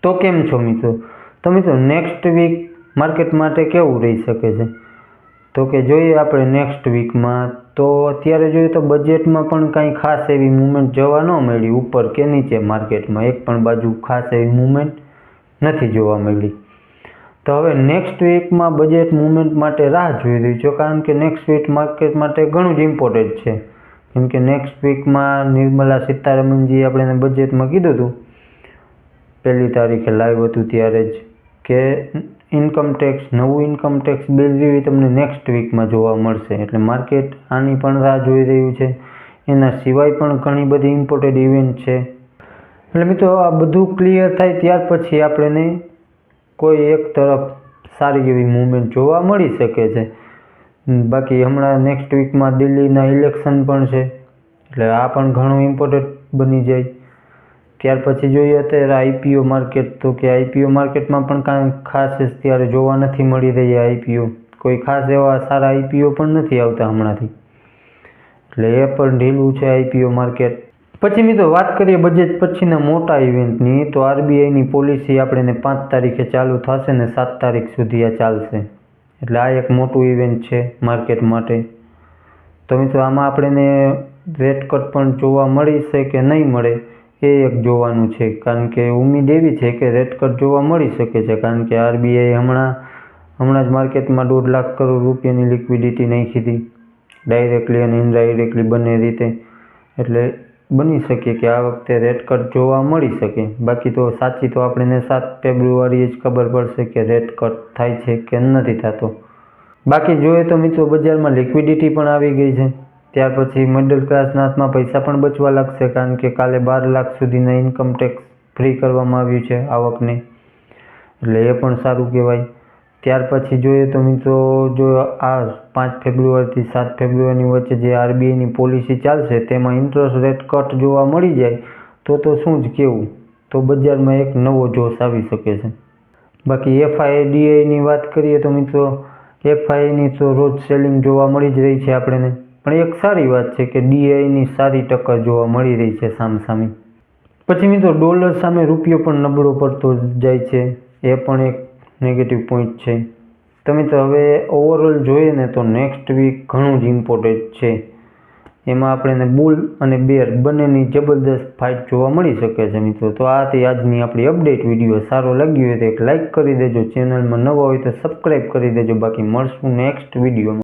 તો કેમ છો મિત્રો? તો મિત્રો નેક્સ્ટ વીક માર્કેટ માટે કેવું રહી શકે છે? તો કે જોઈએ આપણે નેક્સ્ટ વીકમાં તો અત્યારે જોઈએ તો બજેટમાં પણ કાંઈ ખાસ એવી મૂવમેન્ટ જોવા ન મળી ઉપર કે નીચે માર્કેટમાં એક પણ બાજુ ખાસ એવી મૂવમેન્ટ નથી જોવા મળી. તો હવે નેક્સ્ટ વીકમાં બજેટ મૂવમેન્ટ માટે રાહ જોઈ રહી છું, કારણ કે નેક્સ્ટ વીક માર્કેટ માટે ઘણું જ ઇમ્પોર્ટન્ટ છે. કેમ કે નેક્સ્ટ વીકમાં નિર્મલા સીતારમણજી આપણે બજેટમાં કીધું હતું 1 તારીખે લાઈવ હતું ત્યારે જ કે નવું ઇન્કમ ટેક્સ બિલ જેવી તમને નેક્સ્ટ વીકમાં જોવા મળશે. એટલે માર્કેટ આની પણ રાહ જોઈ રહ્યું છે. એના સિવાય પણ ઘણી બધી ઇમ્પોર્ટન્ટ ઇવેન્ટ છે. એટલે મિત્રો આ બધું ક્લિયર થાય ત્યાર પછી આપણને કોઈ એક તરફ સારી એવી મૂવમેન્ટ જોવા મળી શકે છે. બાકી હમણાં નેક્સ્ટ વીકમાં દિલ્હીના ઇલેક્શન પણ છે, એટલે આ પણ ઘણું ઇમ્પોર્ટન્ટ બની જાય. ત્યાર પછી જોઈએ અત્યારે આઈપીઓ માર્કેટ, તો કે આઈપીઓ માર્કેટમાં પણ કાંઈ ખાસ અત્યારે જોવા નથી મળી રહ્યા. આઈપીઓ કોઈ ખાસ એવા સારા આઈપીઓ પણ નથી આવતા હમણાંથી, એટલે એ પણ ઢીલું છે આઈપીઓ માર્કેટ. પછી મિત્રો વાત કરીએ બજેટ પછીના મોટા ઇવેન્ટની, તો આરબીઆઈની પોલિસી આપણે 5 તારીખે ચાલુ થશે ને 7 તારીખ સુધી આ ચાલશે. એટલે આ એક મોટું ઇવેન્ટ છે માર્કેટ માટે. તો મિત્રો આમાં આપણને રેટ કટ પણ જોવા મળી છે કે નહીં મળે એ એક જોવાનું છે, કારણ કે ઉમ્મીદ એવી છે કે રેટ કટ જોવા મળી શકે છે, કારણ કે આરબીઆઈ હમણાં જ માર્કેટમાં 1.5 લાખ કરોડ રૂપિયાની લિક્વિડિટી નાખી હતી, ડાયરેક્ટલી અને ઇનડાયરેક્ટલી બંને રીતે. એટલે બની શકે કે આ વખતે રેટ કટ જોવા મળી શકે. બાકી તો સાચી તો આપણને 7 ફેબ્રુઆરીએ જ ખબર પડશે કે રેટ કટ થાય છે કે નથી થતો. બાકી જોઈએ તો મિત્રો બજારમાં લિક્વિડિટી પણ આવી ગઈ છે. ત્યાર પછી મિડલ ક્લાસના હાથમાં પૈસા પણ બચવા લાગશે, કારણ કે કાલે 12 લાખ સુધીના ઇન્કમ ટેક્સ ફ્રી કરવામાં આવ્યું છે આવકને, એટલે એ પણ સારું કહેવાય. ત્યાર પછી જોઈએ તો મિત્રો જો આ 5 ફેબ્રુઆરીથી 7 ફેબ્રુઆરીની વચ્ચે જે આરબીઆઈની પોલિસી ચાલશે તેમાં ઇન્ટરેસ્ટ રેટ કટ જોવા મળી જાય તો શું જ કહેવું, તો બજારમાં એક નવો જોશ આવી શકે છે. બાકી એફઆઈડીઆઈની વાત કરીએ તો મિત્રો એફઆઈની તો રોજ સેલિંગ જોવા મળી જ રહી છે આપણને, પણ એક સારી વાત છે કે ડીઆઈની સારી ટક્કર જોવા મળી રહી છે સામસામે. પછી મિત્રો ડોલર સામે રૂપિયો પણ નબળો પડતો જાય છે, એ પણ એક નેગેટિવ પોઈન્ટ છે. તો મિત્રો હવે ઓવરઓલ જોઈએ ને તો નેક્સ્ટ વીક ઘણું જ ઇમ્પોર્ટન્ટ છે. એમાં આપણને બુલ અને બેર બંનેની જબરદસ્ત ફાઇટ જોવા મળી શકે છે મિત્રો. તો આ હતી આજની આપણી અપડેટ વિડીયો. સારો લાગ્યો હોય તો એક લાઇક કરી દેજો, ચેનલમાં નવા હોય તો સબસ્ક્રાઈબ કરી દેજો. બાકી મળશું નેક્સ્ટ વિડીયોમાં.